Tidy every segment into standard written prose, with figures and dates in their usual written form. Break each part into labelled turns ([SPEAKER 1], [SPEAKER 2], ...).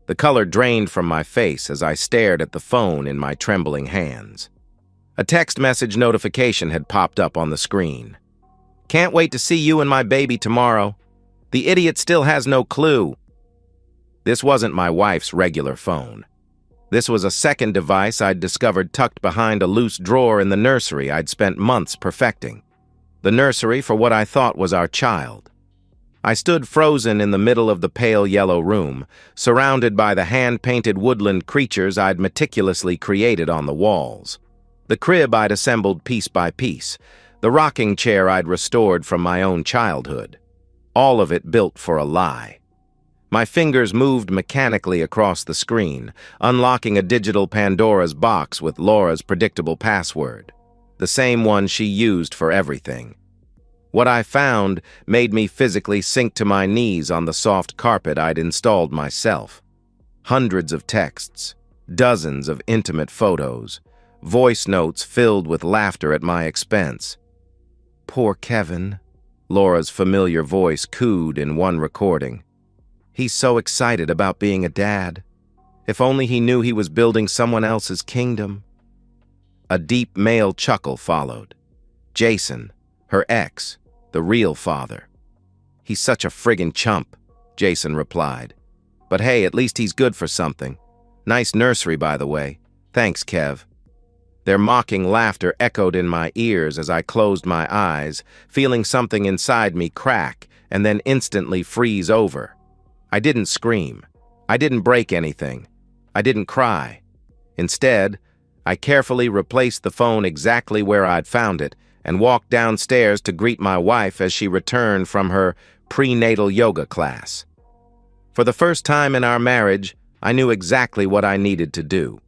[SPEAKER 1] The color drained from my face as I stared at the phone in my trembling hands. A text message notification had popped up on the screen. "Can't wait to see you and my baby tomorrow. The idiot still has no clue." This wasn't my wife's regular phone. This was a second device I'd discovered tucked behind a loose drawer in the nursery I'd spent months perfecting. The nursery for what I thought was our child. I stood frozen in the middle of the pale yellow room, surrounded by the hand-painted woodland creatures I'd meticulously created on the walls. The crib I'd assembled piece by piece, the rocking chair I'd restored from my own childhood. All of it built for a lie. My fingers moved mechanically across the screen, unlocking a digital Pandora's box with Laura's predictable password, the same one she used for everything. What I found made me physically sink to my knees on the soft carpet I'd installed myself. Hundreds of texts, dozens of intimate photos, voice notes filled with laughter at my expense. "Poor Kevin," Laura's familiar voice cooed in one recording. "He's so excited about being a dad. If only he knew he was building someone else's kingdom." A deep male chuckle followed. Jason, her ex, the real father. "He's such a friggin' chump," Jason replied. "But hey, at least he's good for something. Nice nursery, by the way. Thanks, Kev." Their mocking laughter echoed in my ears as I closed my eyes, feeling something inside me crack and then instantly freeze over. I didn't scream. I didn't break anything. I didn't cry. Instead, I carefully replaced the phone exactly where I'd found it and walked downstairs to greet my wife as she returned from her prenatal yoga class. For the first time in our marriage, I knew exactly what I needed to do.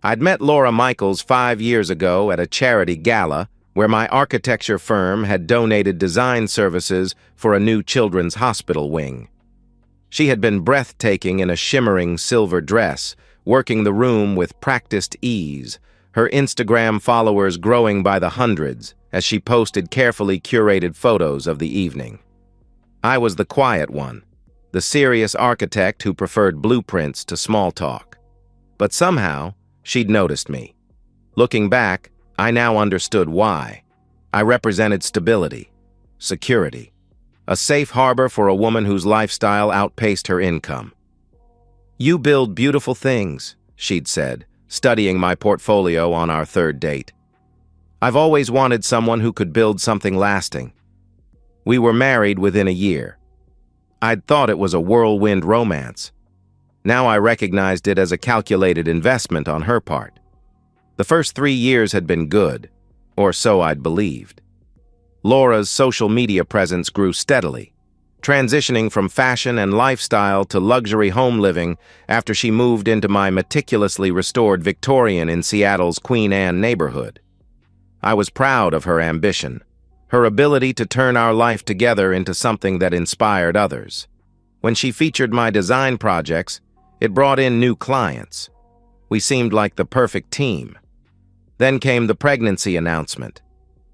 [SPEAKER 1] I'd met Laura Michaels 5 years ago at a charity gala where my architecture firm had donated design services for a new children's hospital wing. She had been breathtaking in a shimmering silver dress, working the room with practiced ease, her Instagram followers growing by the hundreds as she posted carefully curated photos of the evening. I was the quiet one, the serious architect who preferred blueprints to small talk. But somehow, she'd noticed me. Looking back, I now understood why. I represented stability, security, a safe harbor for a woman whose lifestyle outpaced her income. "You build beautiful things," she'd said, studying my portfolio on our third date. "I've always wanted someone who could build something lasting." We were married within a year. I'd thought it was a whirlwind romance. Now I recognized it as a calculated investment on her part. The first 3 years had been good, or so I'd believed. Laura's social media presence grew steadily, transitioning from fashion and lifestyle to luxury home living after she moved into my meticulously restored Victorian in Seattle's Queen Anne neighborhood. I was proud of her ambition, her ability to turn our life together into something that inspired others. When she featured my design projects, it brought in new clients. We seemed like the perfect team. Then came the pregnancy announcement.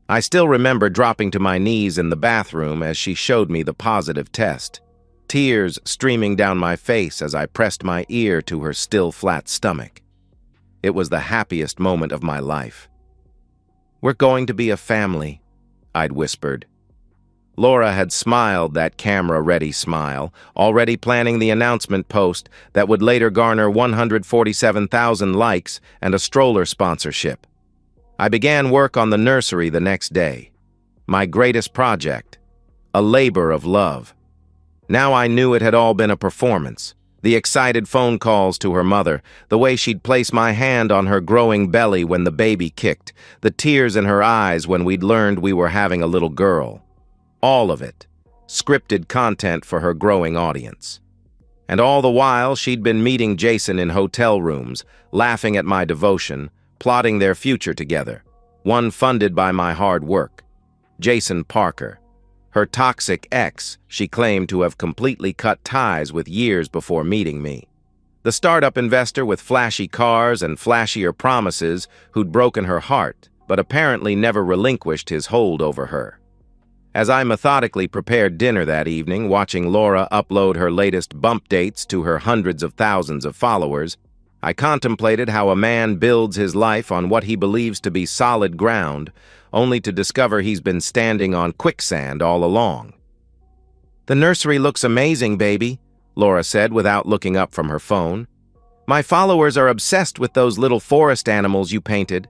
[SPEAKER 1] I still remember dropping to my knees in the bathroom as she showed me the positive test, tears streaming down my face as I pressed my ear to her still flat stomach. It was the happiest moment of my life. "We're going to be a family," I'd whispered. Laura had smiled that camera-ready smile, already planning the announcement post that would later garner 147,000 likes and a stroller sponsorship. I began work on the nursery the next day. My greatest project, a labor of love. Now I knew it had all been a performance. The excited phone calls to her mother, the way she'd place my hand on her growing belly when the baby kicked, the tears in her eyes when we'd learned we were having a little girl. All of it, scripted content for her growing audience. And all the while, she'd been meeting Jason in hotel rooms, laughing at my devotion, plotting their future together, one funded by my hard work. Jason Parker. Her toxic ex, she claimed to have completely cut ties with years before meeting me. The startup investor with flashy cars and flashier promises who'd broken her heart, but apparently never relinquished his hold over her. As I methodically prepared dinner that evening, watching Laura upload her latest bump dates to her hundreds of thousands of followers, I contemplated how a man builds his life on what he believes to be solid ground, only to discover he's been standing on quicksand all along. "The nursery looks amazing, baby," Laura said without looking up from her phone. "My followers are obsessed with those little forest animals you painted.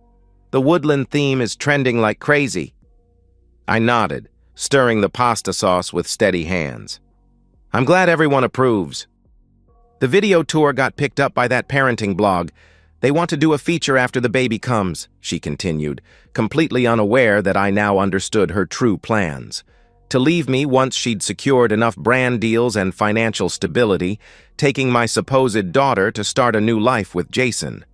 [SPEAKER 1] The woodland theme is trending like crazy." I nodded, stirring the pasta sauce with steady hands. "I'm glad everyone approves. The video tour got picked up by that parenting blog. They want to do a feature after the baby comes," she continued, completely unaware that I now understood her true plans. To leave me once she'd secured enough brand deals and financial stability, taking my supposed daughter to start a new life with Jason.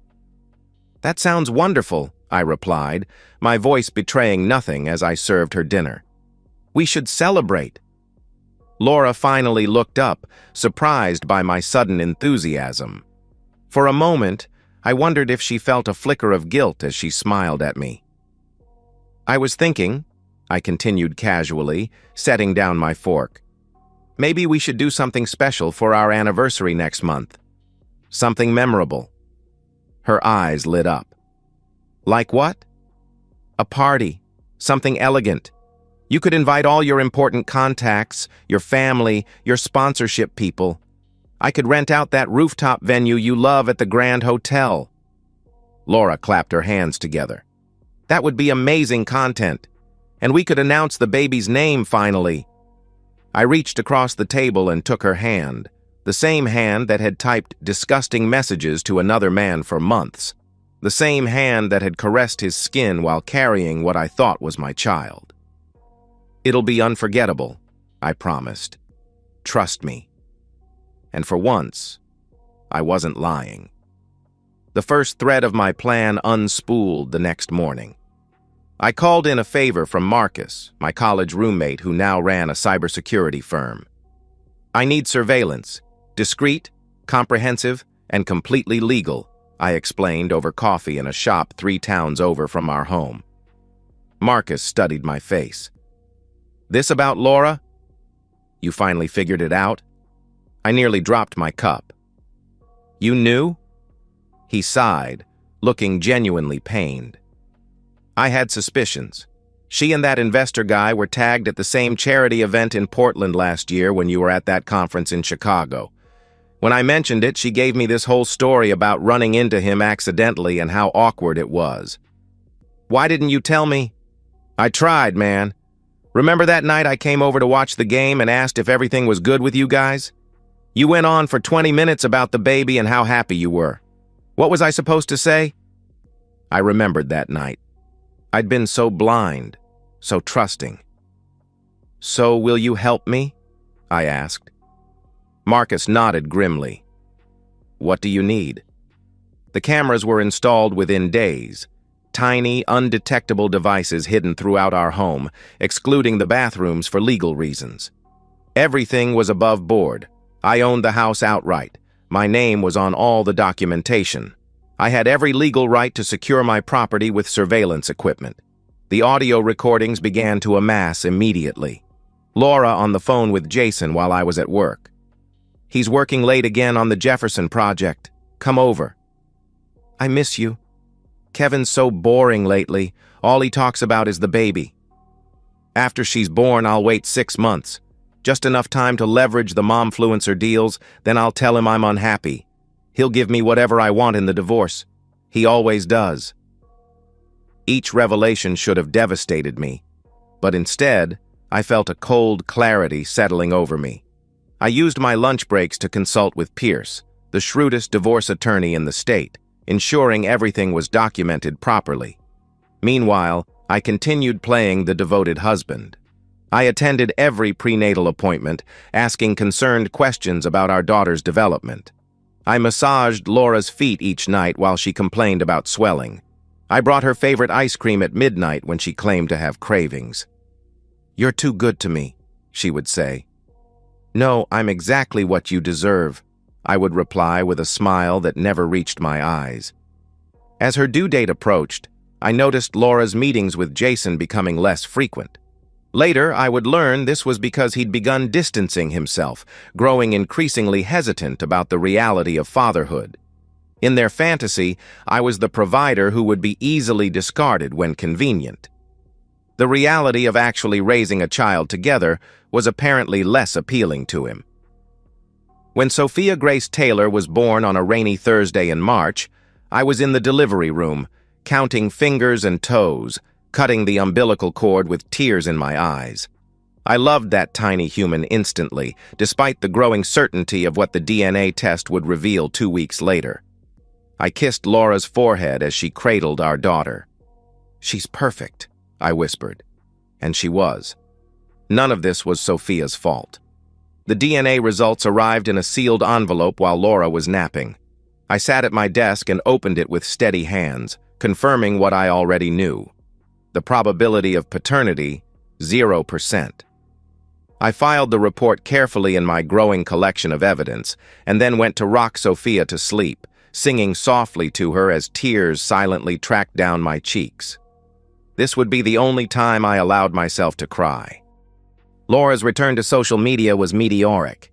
[SPEAKER 1] "That sounds wonderful," I replied, my voice betraying nothing as I served her dinner. "We should celebrate." Laura finally looked up, surprised by my sudden enthusiasm. For a moment, I wondered if she felt a flicker of guilt as she smiled at me. "I was thinking," I continued casually, setting down my fork, "maybe we should do something special for our anniversary next month. Something memorable." Her eyes lit up. "Like what?" "A party. Something elegant. You could invite all your important contacts, your family, your sponsorship people. I could rent out that rooftop venue you love at the Grand Hotel." Laura clapped her hands together. "That would be amazing content. And we could announce the baby's name finally." I reached across the table and took her hand, the same hand that had typed disgusting messages to another man for months, the same hand that had caressed his skin while carrying what I thought was my child. "It'll be unforgettable," I promised. "Trust me." And for once, I wasn't lying. The first thread of my plan unspooled the next morning. I called in a favor from Marcus, my college roommate who now ran a cybersecurity firm. "I need surveillance, discreet, comprehensive, and completely legal," I explained over coffee in a shop 3 towns over from our home. Marcus studied my face. "This about Laura? You finally figured it out?" I nearly dropped my cup. "You knew?" He sighed, looking genuinely pained. "I had suspicions. She and that investor guy were tagged at the same charity event in Portland last year when you were at that conference in Chicago. When I mentioned it, she gave me this whole story about running into him accidentally and how awkward it was. Why didn't you tell me? I tried, man. Remember that night I came over to watch the game and asked if everything was good with you guys? You went on for 20 minutes about the baby and how happy you were. What was I supposed to say?" I remembered that night. I'd been so blind, so trusting. "So will you help me?" I asked. Marcus nodded grimly. "What do you need?" The cameras were installed within days. Tiny, undetectable devices hidden throughout our home, excluding the bathrooms for legal reasons. Everything was above board. I owned the house outright. My name was on all the documentation. I had every legal right to secure my property with surveillance equipment. The audio recordings began to amass immediately. Laura on the phone with Jason while I was at work. "He's working late again on the Jefferson project. Come over." "I miss you. Kevin's so boring lately. All he talks about is the baby. After she's born, I'll wait 6 months. Just enough time to leverage the momfluencer deals, then I'll tell him I'm unhappy. He'll give me whatever I want in the divorce. He always does." Each revelation should have devastated me, but instead, I felt a cold clarity settling over me. I used my lunch breaks to consult with Pierce, the shrewdest divorce attorney in the state, ensuring everything was documented properly. Meanwhile, I continued playing the devoted husband. I attended every prenatal appointment, asking concerned questions about our daughter's development. I massaged Laura's feet each night while she complained about swelling. I brought her favorite ice cream at midnight when she claimed to have cravings. "You're too good to me," she would say. "No, I'm exactly what you deserve," I would reply with a smile that never reached my eyes. As her due date approached, I noticed Laura's meetings with Jason becoming less frequent. Later, I would learn this was because he'd begun distancing himself, growing increasingly hesitant about the reality of fatherhood. In their fantasy, I was the provider who would be easily discarded when convenient. The reality of actually raising a child together was apparently less appealing to him. When Sophia Grace Taylor was born on a rainy Thursday in March, I was in the delivery room, counting fingers and toes, cutting the umbilical cord with tears in my eyes. I loved that tiny human instantly, despite the growing certainty of what the DNA test would reveal 2 weeks later. I kissed Laura's forehead as she cradled our daughter. "She's perfect," I whispered. And she was. None of this was Sophia's fault. The DNA results arrived in a sealed envelope while Laura was napping. I sat at my desk and opened it with steady hands, confirming what I already knew. The probability of paternity, 0%. I filed the report carefully in my growing collection of evidence, and then went to rock Sophia to sleep, singing softly to her as tears silently tracked down my cheeks. This would be the only time I allowed myself to cry. Laura's return to social media was meteoric.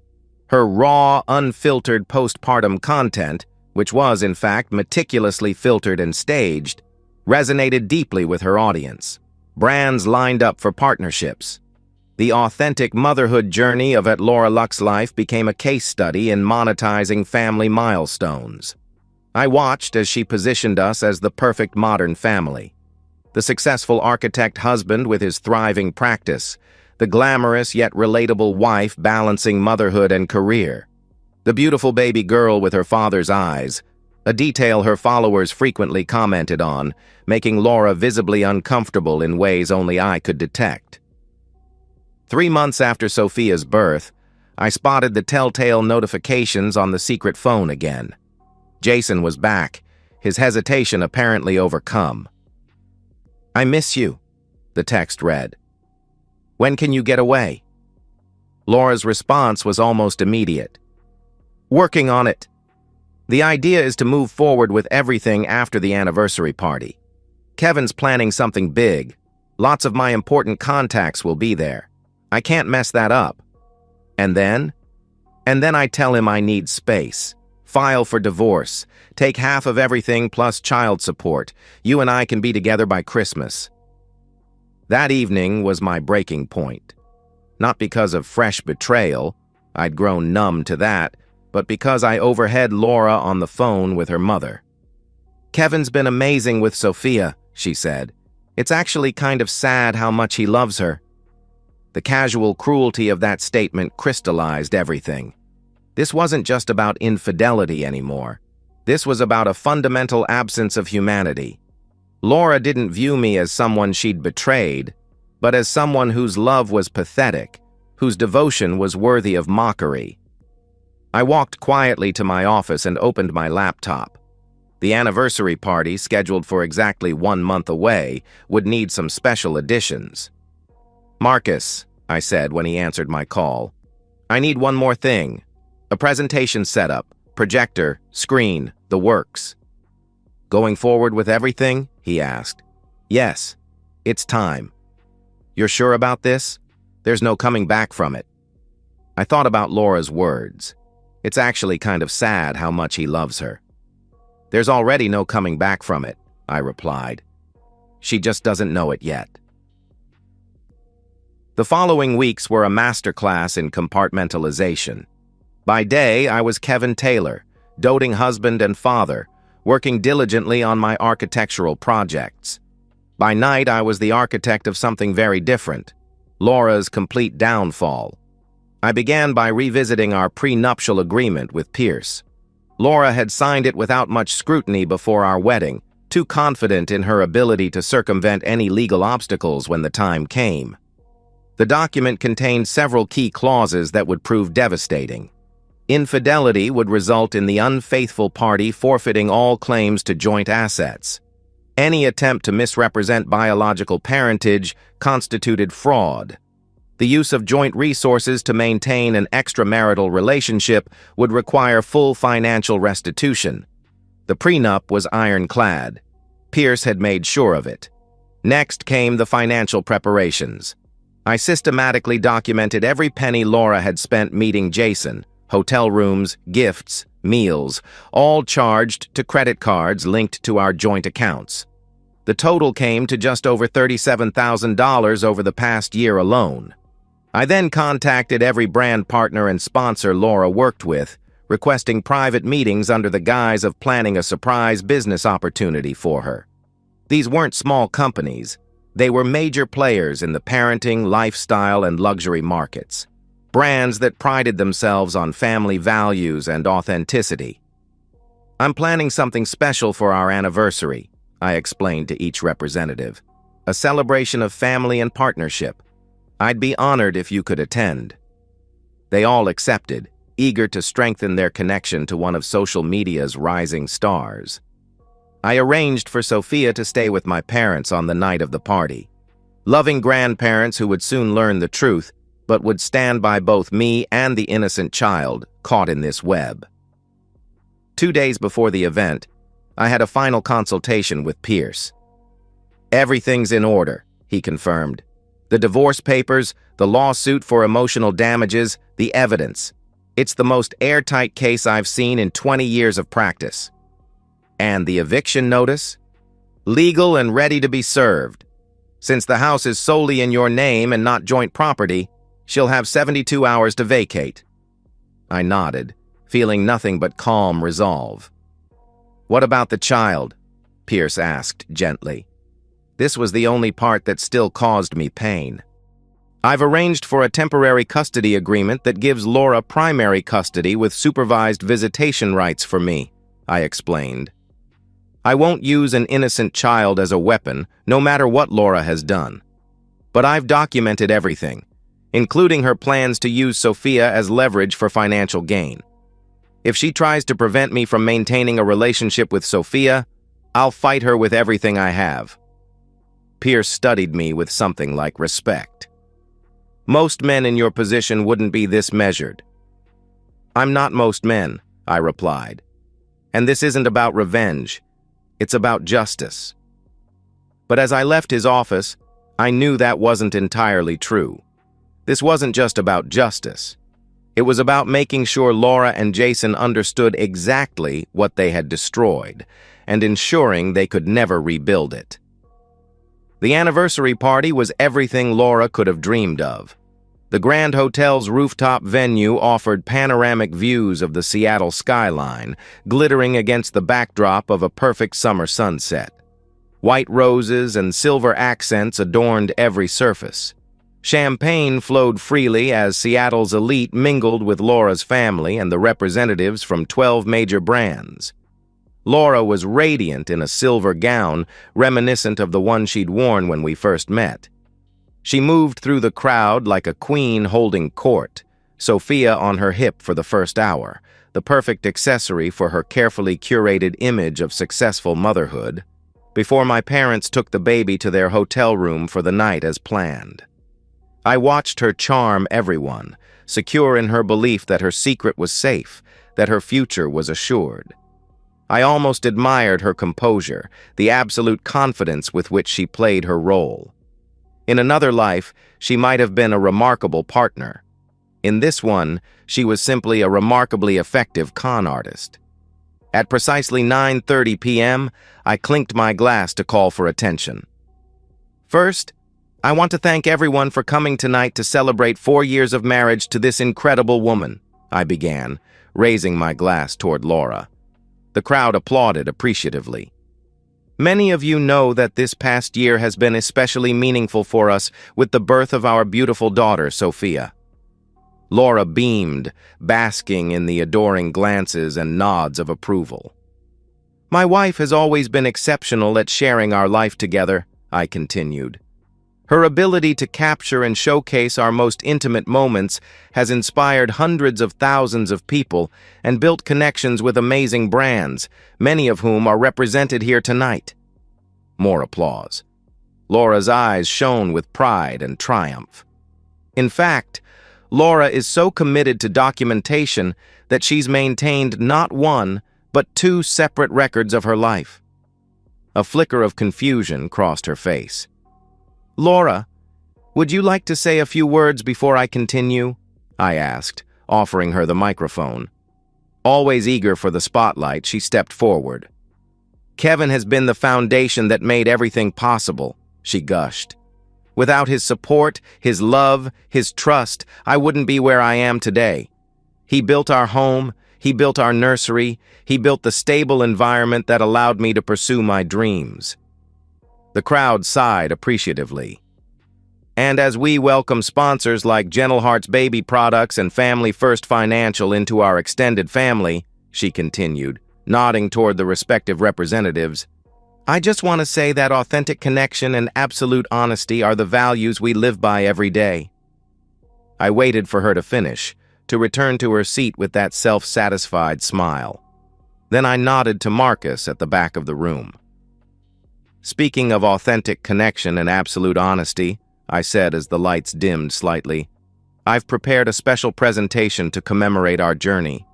[SPEAKER 1] Her raw, unfiltered postpartum content, which was, in fact, meticulously filtered and staged, resonated deeply with her audience. Brands lined up for partnerships. The authentic motherhood journey of At Laura Luck's life became a case study in monetizing family milestones. I watched as she positioned us as the perfect modern family. The successful architect husband with his thriving practice, the glamorous yet relatable wife balancing motherhood and career, the beautiful baby girl with her father's eyes, a detail her followers frequently commented on, making Laura visibly uncomfortable in ways only I could detect. 3 months after Sophia's birth, I spotted the telltale notifications on the secret phone again. Jason was back, his hesitation apparently overcome. "I miss you," the text read. "When can you get away?" Laura's response was almost immediate. "Working on it. The idea is to move forward with everything after the anniversary party. Kevin's planning something big. Lots of my important contacts will be there. I can't mess that up. And then? And then I tell him I need space. File for divorce. Take half of everything plus child support. You and I can be together by Christmas." That evening was my breaking point. Not because of fresh betrayal, I'd grown numb to that, but because I overheard Laura on the phone with her mother. "Kevin's been amazing with Sophia," she said. "It's actually kind of sad how much he loves her." The casual cruelty of that statement crystallized everything. This wasn't just about infidelity anymore. This was about a fundamental absence of humanity. Laura didn't view me as someone she'd betrayed, but as someone whose love was pathetic, whose devotion was worthy of mockery. I walked quietly to my office and opened my laptop. The anniversary party, scheduled for exactly 1 month away, would need some special additions. "Marcus," I said when he answered my call, "I need one more thing. A presentation setup, projector, screen, the works." "Going forward with everything?" he asked. "Yes. It's time." "You're sure about this? There's no coming back from it." I thought about Laura's words. It's actually kind of sad how much he loves her. "There's already no coming back from it," I replied. "She just doesn't know it yet." The following weeks were a masterclass in compartmentalization. By day, I was Kevin Taylor, doting husband and father, working diligently on my architectural projects. By night, I was the architect of something very different, Laura's complete downfall. I began by revisiting our prenuptial agreement with Pierce. Laura had signed it without much scrutiny before our wedding, too confident in her ability to circumvent any legal obstacles when the time came. The document contained several key clauses that would prove devastating. Infidelity would result in the unfaithful party forfeiting all claims to joint assets. Any attempt to misrepresent biological parentage constituted fraud. The use of joint resources to maintain an extramarital relationship would require full financial restitution. The prenup was ironclad. Pierce had made sure of it. Next came the financial preparations. I systematically documented every penny Laura had spent meeting Jason, hotel rooms, gifts, meals, all charged to credit cards linked to our joint accounts. The total came to just over $37,000 over the past year alone. I then contacted every brand partner and sponsor Laura worked with, requesting private meetings under the guise of planning a surprise business opportunity for her. These weren't small companies. They were major players in the parenting, lifestyle, and luxury markets. Brands that prided themselves on family values and authenticity. "I'm planning something special for our anniversary," I explained to each representative. "A celebration of family and partnership. I'd be honored if you could attend." They all accepted, eager to strengthen their connection to one of social media's rising stars. I arranged for Sophia to stay with my parents on the night of the party. Loving grandparents who would soon learn the truth, but would stand by both me and the innocent child caught in this web. 2 days before the event, I had a final consultation with Pierce. "Everything's in order," he confirmed. "The divorce papers, the lawsuit for emotional damages, the evidence. It's the most airtight case I've seen in 20 years of practice." "And the eviction notice?" "Legal and ready to be served. Since the house is solely in your name and not joint property, she'll have 72 hours to vacate." I nodded, feeling nothing but calm resolve. "What about the child?" Pierce asked gently. This was the only part that still caused me pain. "I've arranged for a temporary custody agreement that gives Laura primary custody with supervised visitation rights for me," I explained. "I won't use an innocent child as a weapon, no matter what Laura has done. But I've documented everything, including her plans to use Sophia as leverage for financial gain. If she tries to prevent me from maintaining a relationship with Sophia, I'll fight her with everything I have." Pierce studied me with something like respect. "Most men in your position wouldn't be this measured." "I'm not most men," I replied. "And this isn't about revenge. It's about justice." But as I left his office, I knew that wasn't entirely true. This wasn't just about justice. It was about making sure Laura and Jason understood exactly what they had destroyed and ensuring they could never rebuild it. The anniversary party was everything Laura could have dreamed of. The Grand Hotel's rooftop venue offered panoramic views of the Seattle skyline, glittering against the backdrop of a perfect summer sunset. White roses and silver accents adorned every surface. Champagne flowed freely as Seattle's elite mingled with Laura's family and the representatives from 12 major brands. Laura was radiant in a silver gown, reminiscent of the one she'd worn when we first met. She moved through the crowd like a queen holding court, Sophia on her hip for the first hour, the perfect accessory for her carefully curated image of successful motherhood, before my parents took the baby to their hotel room for the night as planned. I watched her charm everyone, secure in her belief that her secret was safe, that her future was assured. I almost admired her composure, the absolute confidence with which she played her role. In another life, she might have been a remarkable partner. In this one, she was simply a remarkably effective con artist. At precisely 9:30 p.m., I clinked my glass to call for attention. "First, I want to thank everyone for coming tonight to celebrate 4 years of marriage to this incredible woman," I began, raising my glass toward Laura. The crowd applauded appreciatively. "Many of you know that this past year has been especially meaningful for us with the birth of our beautiful daughter, Sophia." Laura beamed, basking in the adoring glances and nods of approval. "My wife has always been exceptional at sharing our life together," I continued. "Her ability to capture and showcase our most intimate moments has inspired hundreds of thousands of people and built connections with amazing brands, many of whom are represented here tonight." More applause. Laura's eyes shone with pride and triumph. In fact, Laura is so committed to documentation that she's maintained not one, but 2 separate records of her life. A flicker of confusion crossed her face. "Laura, Would you like to say a few words before I continue? I asked, offering her the microphone. Always eager for the spotlight, she stepped forward. Kevin has been the foundation that made everything possible, she gushed. Without his support, his love, his trust, I wouldn't be where I am today. He built our home, he built our nursery, he built the stable environment that allowed me to pursue my dreams. The crowd sighed appreciatively. And as we welcome sponsors like Gentle Hearts Baby Products and Family First Financial into our extended family, she continued, nodding toward the respective representatives, I just want to say that authentic connection and absolute honesty are the values we live by every day. I waited for her to finish, to return to her seat with that self-satisfied smile. Then I nodded to Marcus at the back of the room. Speaking of authentic connection and absolute honesty, I said as the lights dimmed slightly, I've prepared a special presentation to commemorate our journey.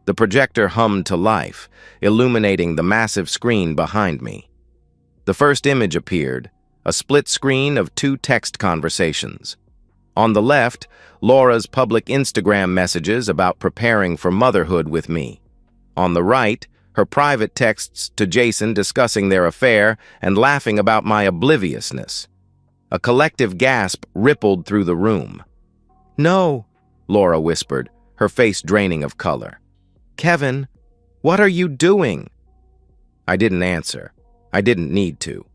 [SPEAKER 1] The projector hummed to life, illuminating the massive screen behind me. The first image appeared, a split screen of 2 text conversations. On the left, Laura's public Instagram messages about preparing for motherhood with me. On the right, her private texts to Jason discussing their affair and laughing about my obliviousness. A collective gasp rippled through the room. No, Laura whispered, her face draining of color. Kevin, what are you doing? I didn't answer. I didn't need to.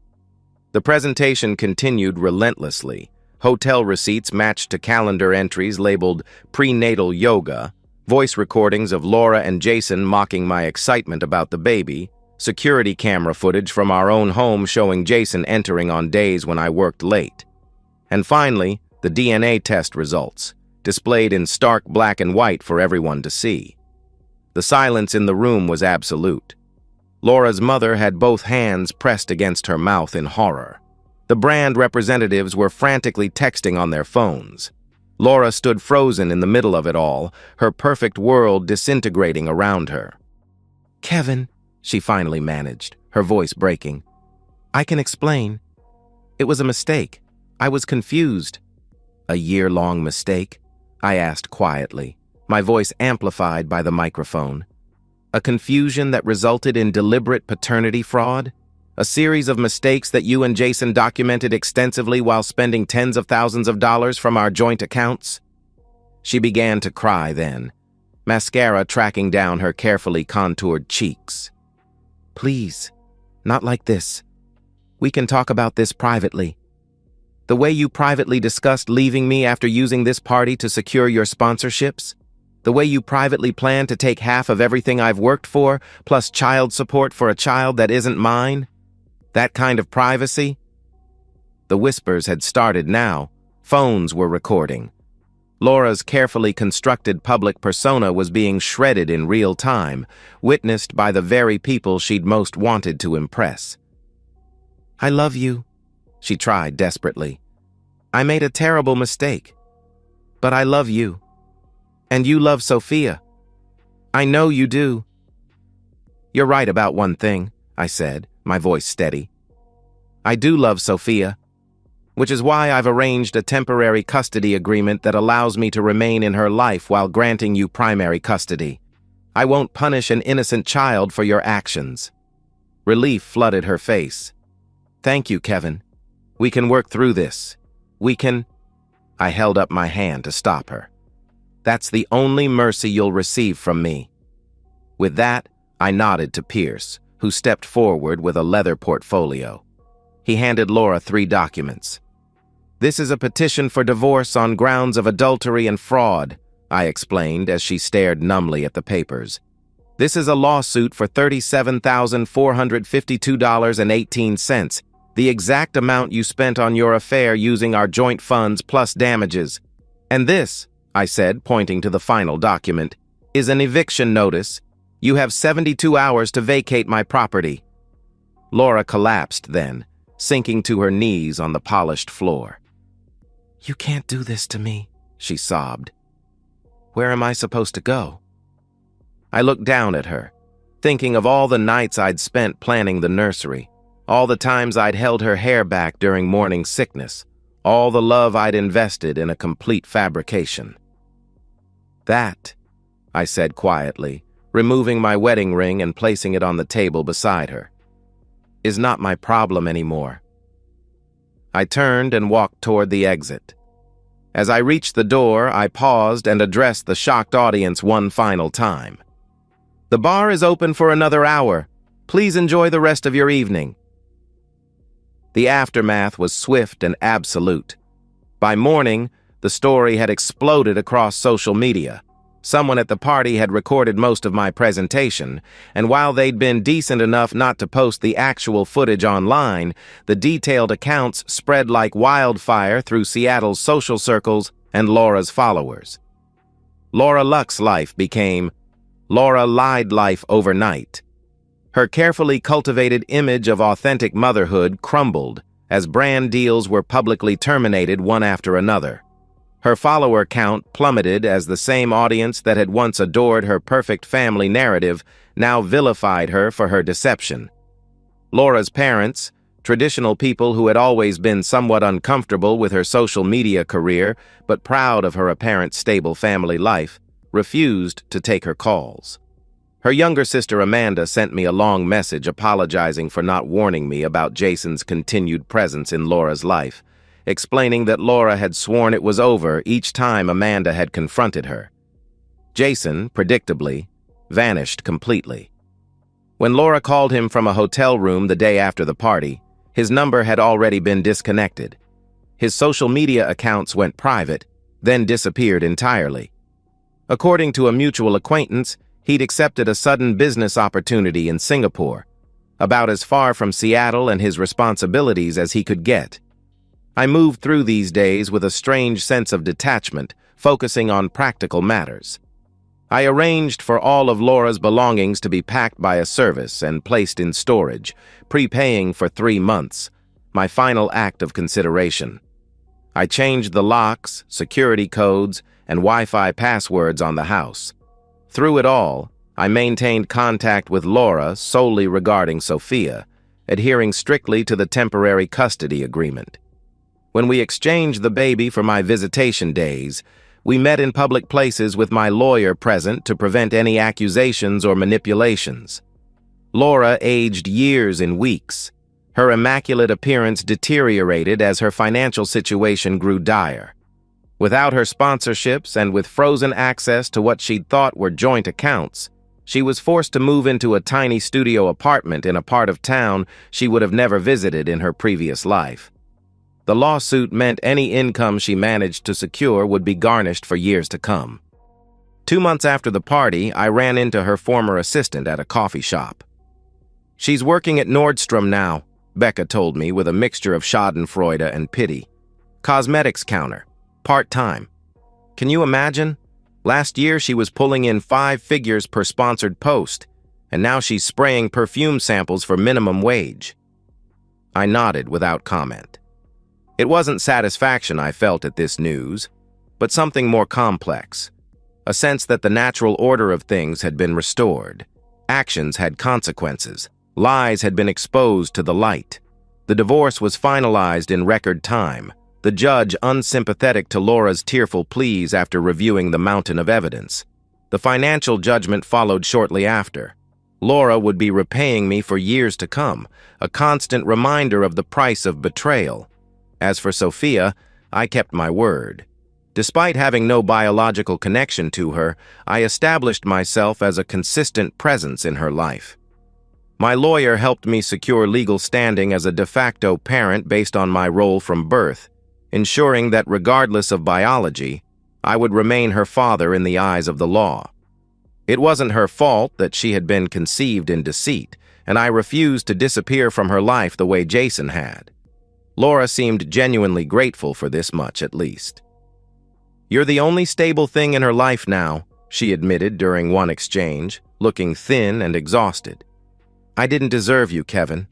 [SPEAKER 1] The presentation continued relentlessly. Hotel receipts matched to calendar entries labeled prenatal yoga, voice recordings of Laura and Jason mocking my excitement about the baby, security camera footage from our own home showing Jason entering on days when I worked late. And finally, the DNA test results, displayed in stark black and white for everyone to see. The silence in the room was absolute. Laura's mother had both hands pressed against her mouth in horror. The brand representatives were frantically texting on their phones. Laura stood frozen in the middle of it all, her perfect world disintegrating around her. Kevin, she finally managed, her voice breaking. I can explain. It was a mistake. I was confused. A year-long mistake? I asked quietly, my voice amplified by the microphone. A confusion that resulted in deliberate paternity fraud? A series of mistakes that you and Jason documented extensively while spending tens of thousands of dollars from our joint accounts? She began to cry then, mascara tracking down her carefully contoured cheeks. Please, not like this. We can talk about this privately. The way you privately discussed leaving me after using this party to secure your sponsorships? The way you privately plan to take half of everything I've worked for, plus child support for a child that isn't mine? That kind of privacy? The whispers had started now. Phones were recording. Laura's carefully constructed public persona was being shredded in real time, witnessed by the very people she'd most wanted to impress. I love you, she tried desperately. I made a terrible mistake. But I love you. And you love Sophia. I know you do. You're right about one thing, I said, my voice steady. I do love Sophia, which is why I've arranged a temporary custody agreement that allows me to remain in her life while granting you primary custody. I won't punish an innocent child for your actions. Relief flooded her face. Thank you, Kevin. We can work through this. We can... I held up my hand to stop her. That's the only mercy you'll receive from me. With that, I nodded to Pierce, who stepped forward with a leather portfolio. He handed Laura 3 documents. This is a petition for divorce on grounds of adultery and fraud, I explained as she stared numbly at the papers. This is a lawsuit for $37,452.18, the exact amount you spent on your affair using our joint funds plus damages. And this, I said, pointing to the final document, is an eviction notice. You have 72 hours to vacate my property. Laura collapsed then, sinking to her knees on the polished floor. You can't do this to me, she sobbed. Where am I supposed to go? I looked down at her, thinking of all the nights I'd spent planning the nursery, all the times I'd held her hair back during morning sickness, all the love I'd invested in a complete fabrication. "That," I said quietly, removing my wedding ring and placing it on the table beside her, "is not my problem anymore." I turned and walked toward the exit. As I reached the door, I paused and addressed the shocked audience one final time. "The bar is open for another hour. Please enjoy the rest of your evening." The aftermath was swift and absolute. By morning, the story had exploded across social media. Someone at the party had recorded most of my presentation, and while they'd been decent enough not to post the actual footage online, the detailed accounts spread like wildfire through Seattle's social circles and Laura's followers. Laura Luck's life became Laura Lied life overnight. Her carefully cultivated image of authentic motherhood crumbled as brand deals were publicly terminated one after another. Her follower count plummeted as the same audience that had once adored her perfect family narrative now vilified her for her deception. Laura's parents, traditional people who had always been somewhat uncomfortable with her social media career but proud of her apparent stable family life, refused to take her calls. Her younger sister Amanda sent me a long message apologizing for not warning me about Jason's continued presence in Laura's life, explaining that Laura had sworn it was over each time Amanda had confronted her. Jason, predictably, vanished completely. When Laura called him from a hotel room the day after the party, his number had already been disconnected. His social media accounts went private, then disappeared entirely. According to a mutual acquaintance, he'd accepted a sudden business opportunity in Singapore, about as far from Seattle and his responsibilities as he could get. I moved through these days with a strange sense of detachment, focusing on practical matters. I arranged for all of Laura's belongings to be packed by a service and placed in storage, prepaying for 3 months, my final act of consideration. I changed the locks, security codes, and Wi-Fi passwords on the house. Through it all, I maintained contact with Laura solely regarding Sophia, adhering strictly to the temporary custody agreement. When we exchanged the baby for my visitation days, we met in public places with my lawyer present to prevent any accusations or manipulations. Laura aged years in weeks. Her immaculate appearance deteriorated as her financial situation grew dire. Without her sponsorships and with frozen access to what she'd thought were joint accounts, she was forced to move into a tiny studio apartment in a part of town she would have never visited in her previous life. The lawsuit meant any income she managed to secure would be garnished for years to come. 2 months after the party, I ran into her former assistant at a coffee shop. "She's working at Nordstrom now," Becca told me with a mixture of schadenfreude and pity. "Cosmetics counter, part-time. Can you imagine? Last year she was pulling in 5 figures per sponsored post, and now she's spraying perfume samples for minimum wage." I nodded without comment. It wasn't satisfaction I felt at this news, but something more complex. A sense that the natural order of things had been restored. Actions had consequences. Lies had been exposed to the light. The divorce was finalized in record time, the judge unsympathetic to Laura's tearful pleas after reviewing the mountain of evidence. The financial judgment followed shortly after. Laura would be repaying me for years to come, a constant reminder of the price of betrayal. As for Sophia, I kept my word. Despite having no biological connection to her, I established myself as a consistent presence in her life. My lawyer helped me secure legal standing as a de facto parent based on my role from birth, ensuring that regardless of biology, I would remain her father in the eyes of the law. It wasn't her fault that she had been conceived in deceit, and I refused to disappear from her life the way Jason had. Laura seemed genuinely grateful for this much, at least. "You're the only stable thing in her life now," she admitted during one exchange, looking thin and exhausted. "I didn't deserve you, Kevin."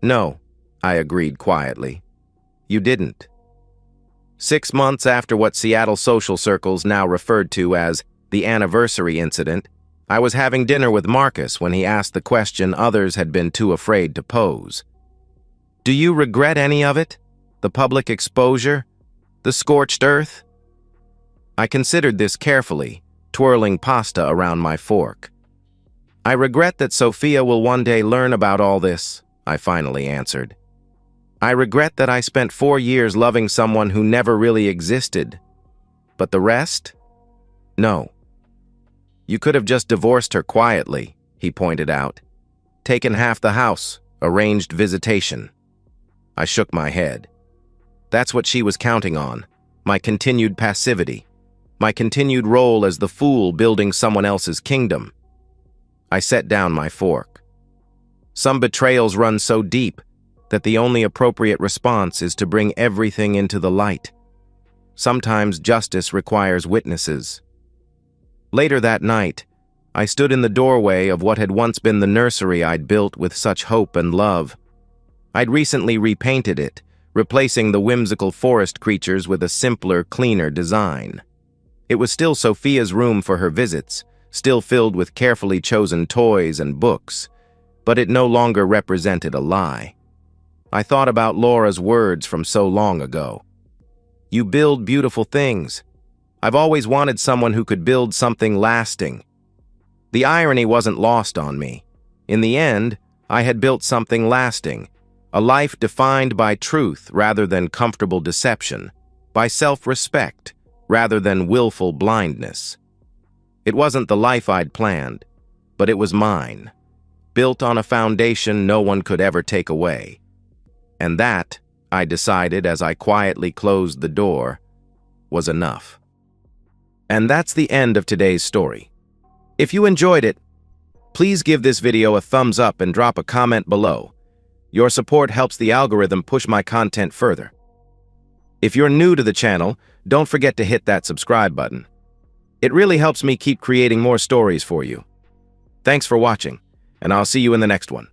[SPEAKER 1] "No," I agreed quietly. "You didn't." 6 months after what Seattle social circles now referred to as the anniversary incident, I was having dinner with Marcus when he asked the question others had been too afraid to pose. "Do you regret any of it?" The public exposure? The scorched earth? I considered this carefully, twirling pasta around my fork. I regret that Sophia will one day learn about all this, I finally answered. I regret that I spent 4 years loving someone who never really existed. But the rest? No. You could have just divorced her quietly, he pointed out. Taken half the house, arranged visitation. I shook my head. That's what she was counting on, my continued passivity, my continued role as the fool building someone else's kingdom. I set down my fork. Some betrayals run so deep that the only appropriate response is to bring everything into the light. Sometimes justice requires witnesses. Later that night, I stood in the doorway of what had once been the nursery I'd built with such hope and love. I'd recently repainted it, replacing the whimsical forest creatures with a simpler, cleaner design. It was still Sophia's room for her visits, still filled with carefully chosen toys and books, but it no longer represented a lie. I thought about Laura's words from so long ago. You build beautiful things. I've always wanted someone who could build something lasting. The irony wasn't lost on me. In the end, I had built something lasting, a life defined by truth rather than comfortable deception, by self-respect rather than willful blindness. It wasn't the life I'd planned, but it was mine, built on a foundation no one could ever take away. And that, I decided as I quietly closed the door, was enough. And that's the end of today's story. If you enjoyed it, please give this video a thumbs up and drop a comment below. Your support helps the algorithm push my content further. If you're new to the channel, don't forget to hit that subscribe button. It really helps me keep creating more stories for you. Thanks for watching, and I'll see you in the next one.